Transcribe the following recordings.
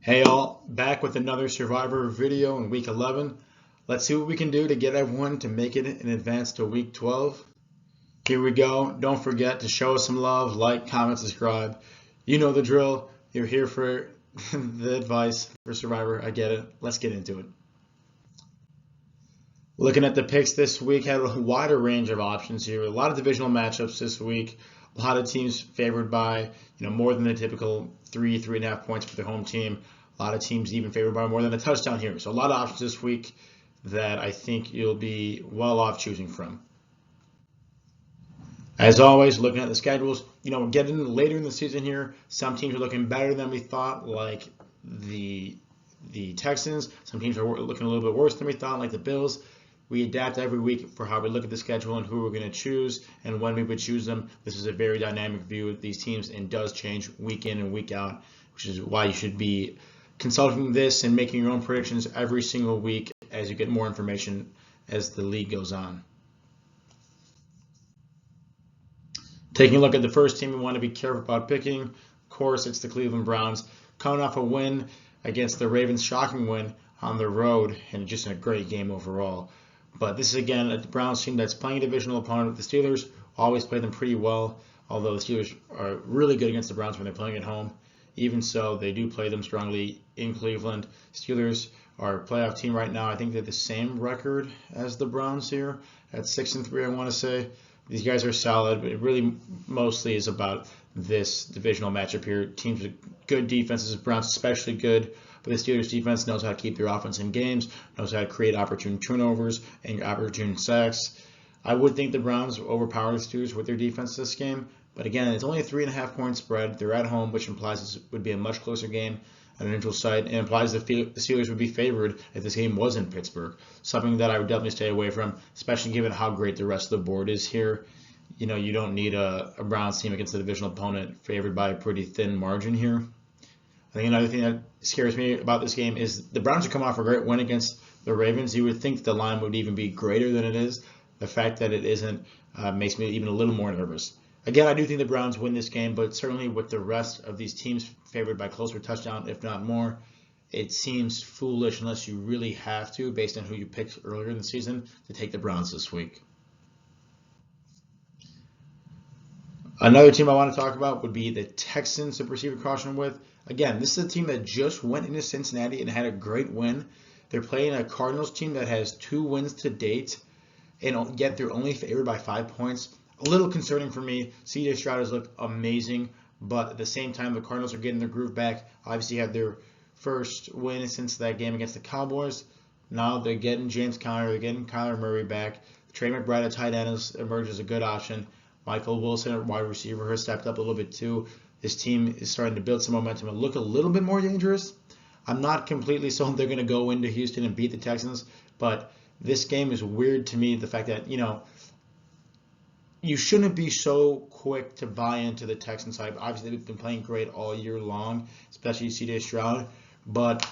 Hey all, back with another Survivor video in week 11. Let's see what we can do to get everyone to make it in advance to week 12. Here we go. Don't forget to show us some love, like, comment, subscribe. You know the drill. You're here for the advice for Survivor. I get it. Let's get into it. Looking at the picks this week, had a wider range of options here. A lot of divisional matchups this week. A lot of teams favored by more than the typical 3.5 points for the home team. A lot of teams even favored by more than a touchdown here. So a lot of options this week that I think you'll be well off choosing from. As always, looking at the schedules, getting later in the season here, some teams are looking better than we thought, like the Texans. Some teams are looking a little bit worse than we thought, like the Bills. We adapt every week for how we look at the schedule and who we're going to choose and when we would choose them. This is a very dynamic view of these teams and does change week in and week out, which is why you should be consulting this and making your own predictions every single week as you get more information as the league goes on. Taking a look at the first team we want to be careful about picking, of course, it's the Cleveland Browns. Coming off a win against the Ravens, shocking win on the road, and just a great game overall. But this is, again, a Browns team that's playing a divisional opponent. The Steelers always play them pretty well, although the Steelers are really good against the Browns when they're playing at home. Even so, they do play them strongly in Cleveland. Steelers are a playoff team right now. I think they're the same record as the Browns here at 6-3, I want to say. These guys are solid, but it really mostly is about this divisional matchup here. Teams with good defenses, Browns especially good. But the Steelers defense knows how to keep their offense in games, knows how to create opportune turnovers and opportune sacks. I would think the Browns overpower the Steelers with their defense this game. But again, it's only a 3.5 point spread. They're at home, which implies this would be a much closer game at a neutral site, and implies the Steelers would be favored if this game was in Pittsburgh. Something that I would definitely stay away from, especially given how great the rest of the board is here. You don't need a Browns team against a divisional opponent favored by a pretty thin margin here. I think another thing that scares me about this game is the Browns are coming off a great win against the Ravens. You would think the line would even be greater than it is. The fact that it isn't makes me even a little more nervous. Again, I do think the Browns win this game, but certainly with the rest of these teams favored by closer touchdown, if not more, it seems foolish unless you really have to, based on who you picked earlier in the season, to take the Browns this week. Another team I want to talk about would be the Texans to proceed with caution with. Again, this is a team that just went into Cincinnati and had a great win. They're playing a Cardinals team that has 2 wins to date, and yet they're only favored by 5 points. A little concerning for me. C.J. Stroud has looked amazing, but at the same time, the Cardinals are getting their groove back. Obviously, had their first win since that game against the Cowboys. Now they're getting James Conner, they're getting Kyler Murray back. Trey McBride at tight end has emerged as a good option. Michael Wilson at wide receiver has stepped up a little bit too. This team is starting to build some momentum and look a little bit more dangerous. I'm not completely sold they're going to go into Houston and beat the Texans, but this game is weird to me. The fact that, you shouldn't be so quick to buy into the Texans hype. Obviously, they've been playing great all year long, especially C.J. Stroud. But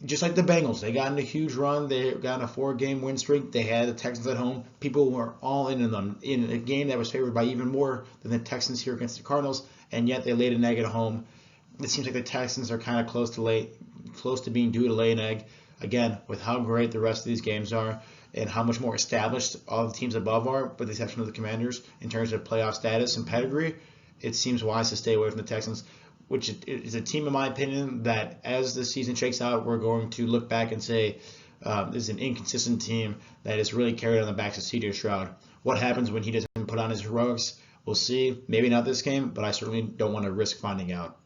just like the Bengals, they got in a huge run. They got in a 4-game win streak. They had the Texans at home. People were all in on them in a game that was favored by even more than the Texans here against the Cardinals, and yet they laid an egg at home. It seems like the Texans are kind of close to being due to lay an egg. Again, with how great the rest of these games are and how much more established all the teams above are, with the exception of the Commanders, in terms of playoff status and pedigree, it seems wise to stay away from the Texans, which is a team, in my opinion, that as the season shakes out, we're going to look back and say this is an inconsistent team that is really carried on the backs of C.J. Stroud. What happens when he doesn't put on his heroics? We'll see. Maybe not this game, but I certainly don't want to risk finding out.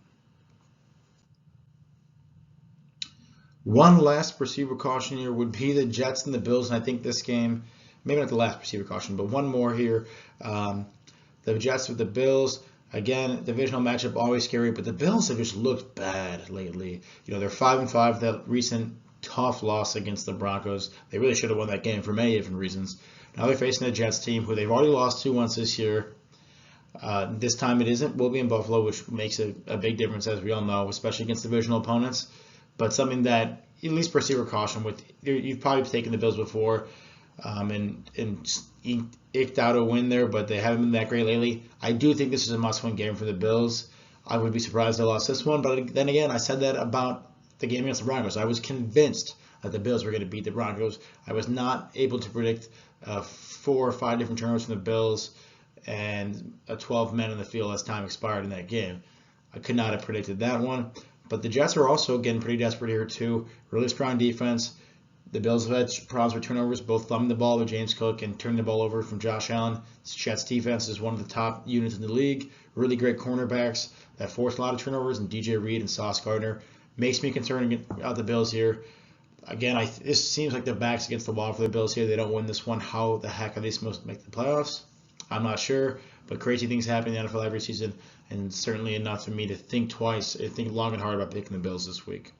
One last perceived caution here would be the Jets and the Bills, and I think this game, maybe not the last perceived caution, but one more here. The Jets with the Bills. Again, divisional matchup, always scary, but the Bills have just looked bad lately. They're 5-5, that recent tough loss against the Broncos. They really should have won that game for many different reasons. Now they're facing the Jets team, who they've already lost 2 once this year. This time it will be in Buffalo, which makes a big difference, as we all know, especially against divisional opponents. But something that at least perceive caution with. You've probably taken the Bills before and eked out a win there, but they haven't been that great lately. I do think this is a must-win game for the Bills. I would be surprised they lost this one, but then again, I said that about the game against the Broncos. I was convinced that the Bills were going to beat the Broncos. I was not able to predict 4 or 5 different turnovers from the Bills and 12 men in the field as time expired in that game. I could not have predicted that one. But the Jets are also getting pretty desperate here too. Really strong defense. The Bills have had problems with turnovers, both thumbing the ball with James Cook and turning the ball over from Josh Allen. The Jets defense is one of the top units in the league. Really great cornerbacks that force a lot of turnovers, and DJ Reed and Sauce Gardner. Makes me concerned about the Bills here. Again, this seems like the back's against the wall for the Bills here. They don't win this one. How the heck are they supposed to make the playoffs? I'm not sure, but crazy things happen in the NFL every season, and certainly enough for me to think twice and think long and hard about picking the Bills this week.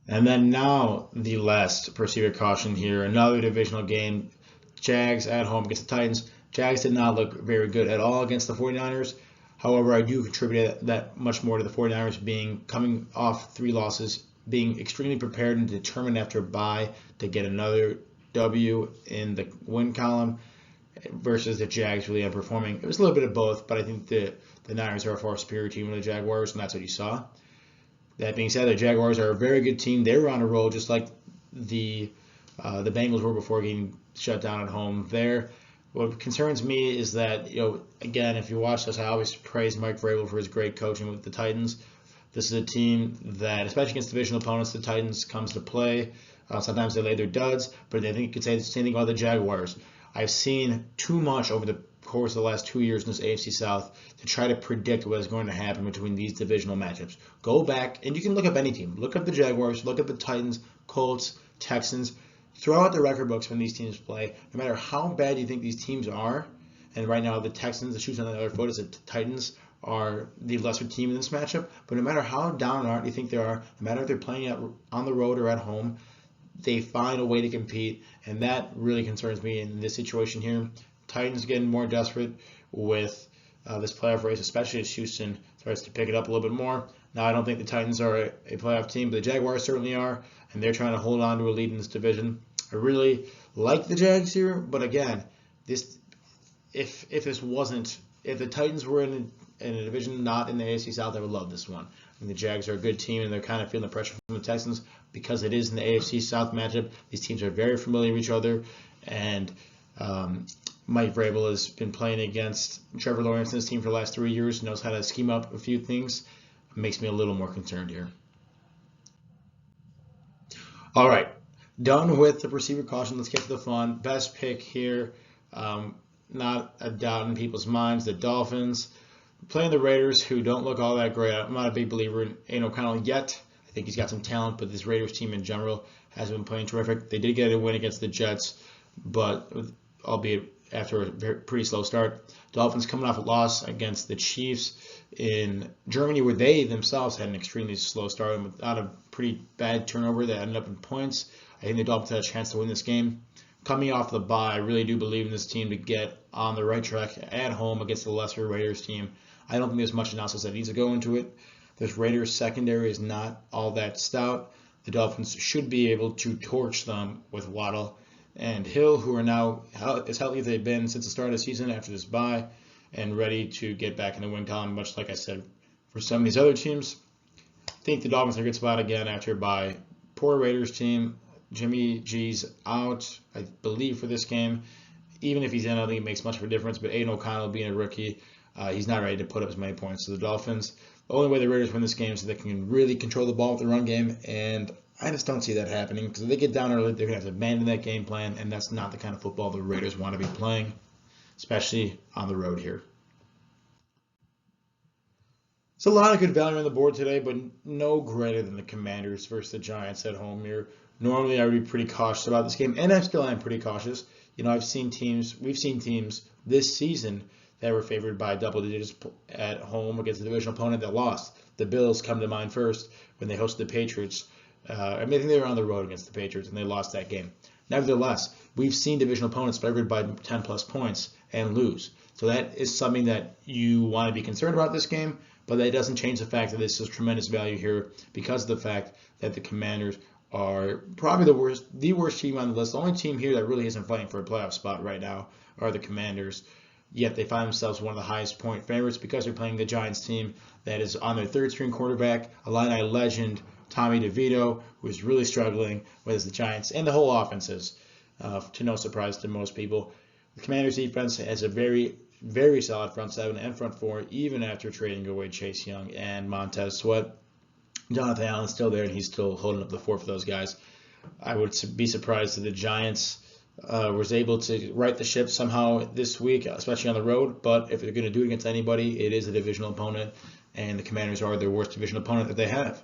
And then now the last perceived caution here, another divisional game. Jags at home against the Titans. Jags did not look very good at all against the 49ers. However, I do contribute that much more to the 49ers coming off 3 losses, being extremely prepared and determined after a bye to get another W in the win column versus the Jags really underperforming. It was a little bit of both, but I think the Niners are a far superior team than the Jaguars, and that's what you saw. That being said, the Jaguars are a very good team. They were on a roll just like the Bengals were before getting shut down at home there. What concerns me is that, again, if you watch this, I always praise Mike Vrabel for his great coaching with the Titans. This is a team that, especially against divisional opponents, the Titans comes to play. Sometimes they lay their duds, but I think you could say the same thing about the Jaguars. I've seen too much over the course of the last 2 years in this AFC South to try to predict what is going to happen between these divisional matchups. Go back, and you can look up any team. Look up the Jaguars, look at the Titans, Colts, Texans. Throw out the record books when these teams play. No matter how bad you think these teams are, and right now the Texans, the shoes on the other foot is the Titans are the lesser team in this matchup, but no matter how down and out you think they are, no matter if they're playing on the road or at home, they find a way to compete, and that really concerns me in this situation here. Titans getting more desperate with this playoff race, especially as Houston starts to pick it up a little bit more. Now, I don't think the Titans are a playoff team, but the Jaguars certainly are, and they're trying to hold on to a lead in this division. I really like the Jags here, but again, if the Titans were in a division not in the AFC South, I would love this one. And the Jags are a good team, and they're kind of feeling the pressure from the Texans because it is in the AFC South matchup. These teams are very familiar with each other, and Mike Vrabel has been playing against Trevor Lawrence and his team for the last 3 years, knows how to scheme up a few things. It makes me a little more concerned here. All right, done with the perceived caution. Let's get to the fun. Best pick here, not a doubt in people's minds, the Dolphins. Playing the Raiders, who don't look all that great. I'm not a big believer in Aiden O'Connell yet. I think he's got some talent, but this Raiders team in general has been playing terrific. They did get a win against the Jets, but albeit after a pretty slow start. Dolphins coming off a loss against the Chiefs in Germany, where they themselves had an extremely slow start and without a pretty bad turnover that ended up in points. I think the Dolphins had a chance to win this game. Coming off the bye, I really do believe in this team to get on the right track at home against the lesser Raiders team. I don't think there's much analysis that needs to go into it. This Raiders secondary is not all that stout. The Dolphins should be able to torch them with Waddle and Hill, who are now as healthy as they've been since the start of the season after this bye and ready to get back in the win column, much like I said for some of these other teams. I think the Dolphins are in a good spot again after a bye. Poor Raiders team. Jimmy G's out, I believe, for this game. Even if he's in, I don't think it makes much of a difference, but Aiden O'Connell being a rookie, he's not ready to put up as many points as the Dolphins. The only way the Raiders win this game is so they can really control the ball with the run game, and I just don't see that happening because if they get down early, they're going to have to abandon that game plan, and that's not the kind of football the Raiders want to be playing, especially on the road here. It's a lot of good value on the board today, but no greater than the Commanders versus the Giants at home here. Normally, I would be pretty cautious about this game, and I still am pretty cautious. We've seen teams this season that were favored by double digits at home against a divisional opponent that lost. The Bills come to mind first when they hosted the Patriots. I think they were on the road against the Patriots, and they lost that game. Nevertheless, we've seen divisional opponents favored by 10-plus points and lose. So that is something that you want to be concerned about this game, but that doesn't change the fact that this is tremendous value here because of the fact that the Commanders are probably the worst team on the list. The only team here that really isn't fighting for a playoff spot right now are the Commanders. yet they find themselves one of the highest point favorites because they're playing the Giants team that is on their third string quarterback, Illini legend Tommy DeVito, who is really struggling with the Giants and the whole offenses, to no surprise to most people. The Commanders defense has a very, very solid front seven and front four, even after trading away Chase Young and Montez Sweat. Jonathan Allen's still there, and he's still holding up the fort for those guys. I would be surprised if the Giants was able to right the ship somehow this week, especially on the road. But if they're going to do it against anybody, it is a divisional opponent, and the Commanders are their worst divisional opponent that they have.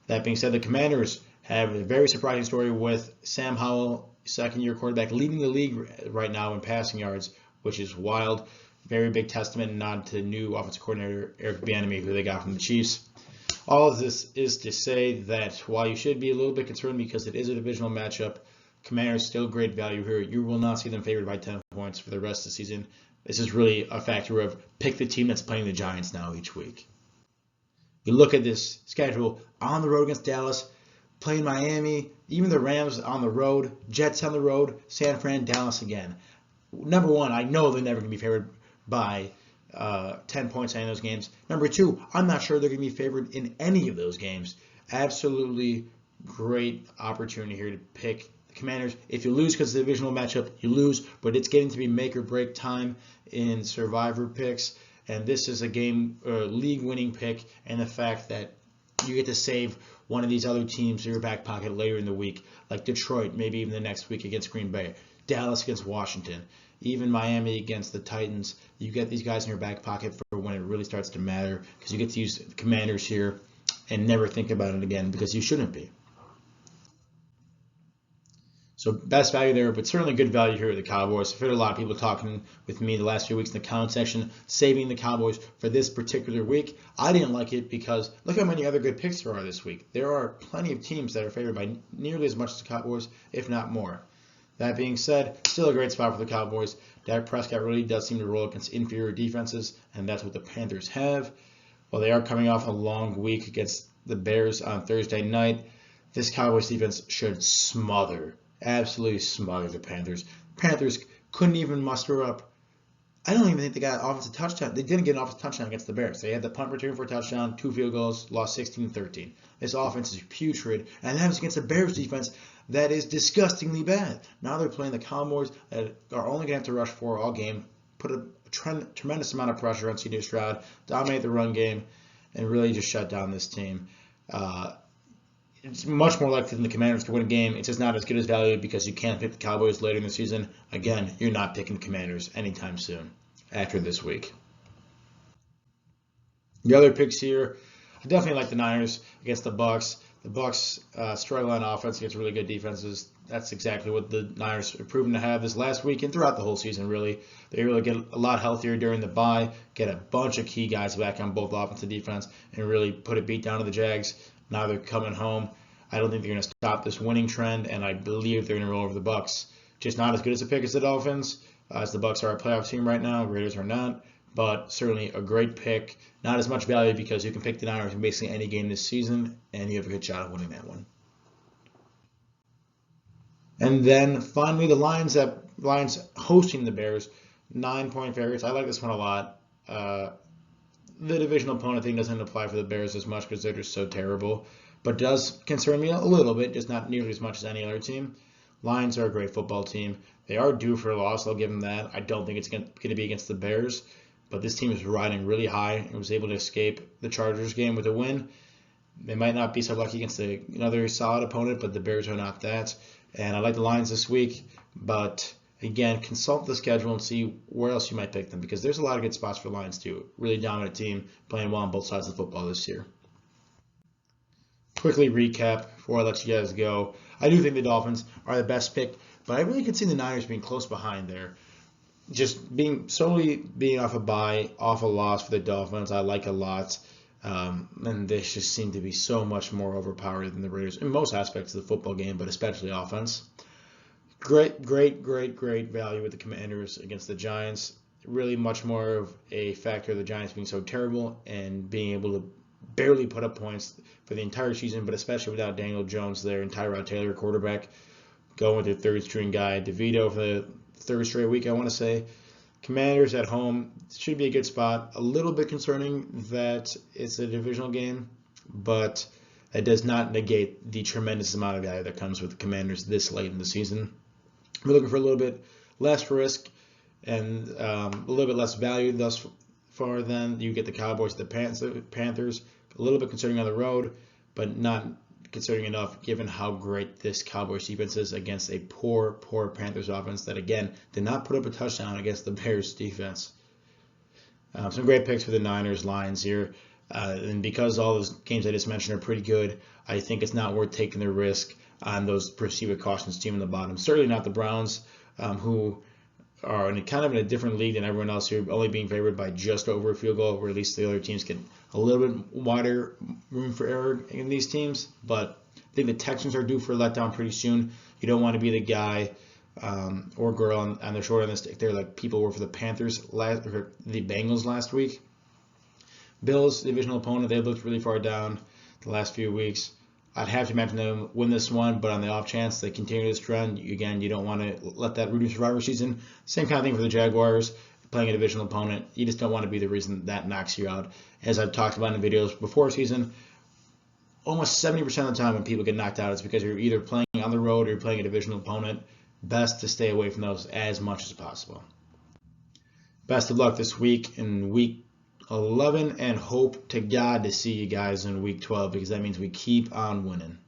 That being said, the Commanders have a very surprising story with Sam Howell, second-year quarterback, leading the league right now in passing yards, which is wild. Very big testament and nod to new offensive coordinator Eric Bieniemy, who they got from the Chiefs. All of this is to say that while you should be a little bit concerned because it is a divisional matchup, Commanders still great value here. You will not see them favored by 10 points for the rest of the season. This is really a factor of pick the team that's playing the Giants now each week. You look at this schedule, on the road against Dallas, playing Miami, even the Rams on the road, Jets on the road, San Fran, Dallas again. Number one, I know they're never going to be favored by 10 points in those games. Number two, I'm not sure they're going to be favored in any of those games. Absolutely great opportunity here to pick the Commanders. If you lose because of the divisional matchup, you lose, but it's getting to be make or break time in survivor picks. And this is a game league-winning pick, and the fact that you get to save one of these other teams in your back pocket later in the week, like Detroit, maybe even the next week against Green Bay, Dallas against Washington, even Miami against the Titans. You get these guys in your back pocket for when it really starts to matter, because you get to use the Commanders here and never think about it again, because you shouldn't be. So best value there, but certainly good value here with the Cowboys. I've heard a lot of people talking with me the last few weeks in the comment section, saving the Cowboys for this particular week. I didn't like it because look how many other good picks there are this week. There are plenty of teams that are favored by nearly as much as the Cowboys, if not more. That being said, still a great spot for the Cowboys. Dak Prescott really does seem to roll against inferior defenses, and that's what the Panthers have. While they are coming off a long week against the Bears on Thursday night, this Cowboys defense should absolutely smother the Panthers. Panthers couldn't even muster up. I don't even think they got an offensive touchdown. They didn't get an offensive touchdown against the Bears. They had the punt return for a touchdown, 2 field goals, lost 16-13. This offense is putrid, and that was against the Bears defense that is disgustingly bad. Now they're playing the Cowboys that are only going to have to rush 4 all game, put a tremendous amount of pressure on C.J. Stroud, dominate the run game, and really just shut down this team. It's much more likely than the Commanders to win a game. It's just not as good as value because you can't pick the Cowboys later in the season. Again, you're not picking the Commanders anytime soon after this week. The other picks here, I definitely like the Niners against the Bucs. The Bucs struggle on offense against really good defenses. That's exactly what the Niners have proven to have this last week and throughout the whole season, really. They really get a lot healthier during the bye, get a bunch of key guys back on both offense and defense, and really put a beat down to the Jags. Now they're coming home. I don't think they're going to stop this winning trend, and I believe they're going to roll over the Bucs. Just not as good as a pick as the Dolphins, as the Bucs are a playoff team right now. Raiders are not, but certainly a great pick. Not as much value because you can pick the Niners in basically any game this season, and you have a good shot at winning that one. And then finally, the Lions hosting the Bears, 9-point favorites. I like this one a lot. The divisional opponent thing doesn't apply for the Bears as much because they're just so terrible, but does concern me a little bit, just not nearly as much as any other team. Lions are a great football team. They are due for a loss. I'll give them that. I don't think it's going to be against the Bears, but this team is riding really high and was able to escape the Chargers game with a win. They might not be so lucky against another solid opponent, but the Bears are not that. And I like the Lions this week, but again, consult the schedule and see where else you might pick them because there's a lot of good spots for Lions too. Really dominant team, playing well on both sides of the football this year. Quickly recap before I let you guys go. I do think the Dolphins are the best pick, but I really could see the Niners being close behind there. Just being off a bye, off a loss for the Dolphins, I like a lot. And they just seem to be so much more overpowered than the Raiders in most aspects of the football game, but especially offense. Great value with the Commanders against the Giants. Really much more of a factor of the Giants being so terrible and being able to barely put up points for the entire season, but especially without Daniel Jones there and Tyrod Taylor, quarterback, going with their third-string guy, DeVito, for the third straight week, I want to say. Commanders at home should be a good spot. A little bit concerning that it's a divisional game, but it does not negate the tremendous amount of value that comes with the Commanders this late in the season. We're looking for a little bit less risk and a little bit less value thus far. Then you get the Cowboys, the Panthers. A little bit concerning on the road, but not concerning enough given how great this Cowboys defense is against a poor Panthers offense that, again, did not put up a touchdown against the Bears defense. Some great picks for the Niners, Lions here. And because all those games I just mentioned are pretty good, I think it's not worth taking the risk on those perceived with cautions team in the bottom. Certainly not the Browns, who are kind of in a different league than everyone else here, only being favored by just over a field goal, where at least the other teams get a little bit wider room for error in these teams. But I think the Texans are due for a letdown pretty soon. You don't want to be the guy or girl on the short end of the stick there, like people were for the the Bengals last week. Bills, divisional opponent, they looked really far down the last few weeks. I'd have to imagine them win this one, but on the off chance they continue this trend, again, you don't want to let that reduce survivor season. Same kind of thing for the Jaguars, playing a divisional opponent. You just don't want to be the reason that knocks you out. As I've talked about in videos before season, almost 70% of the time when people get knocked out, it's because you're either playing on the road or you're playing a divisional opponent. Best to stay away from those as much as possible. Best of luck this week in week 11, and hope to God to see you guys in week 12, because that means we keep on winning.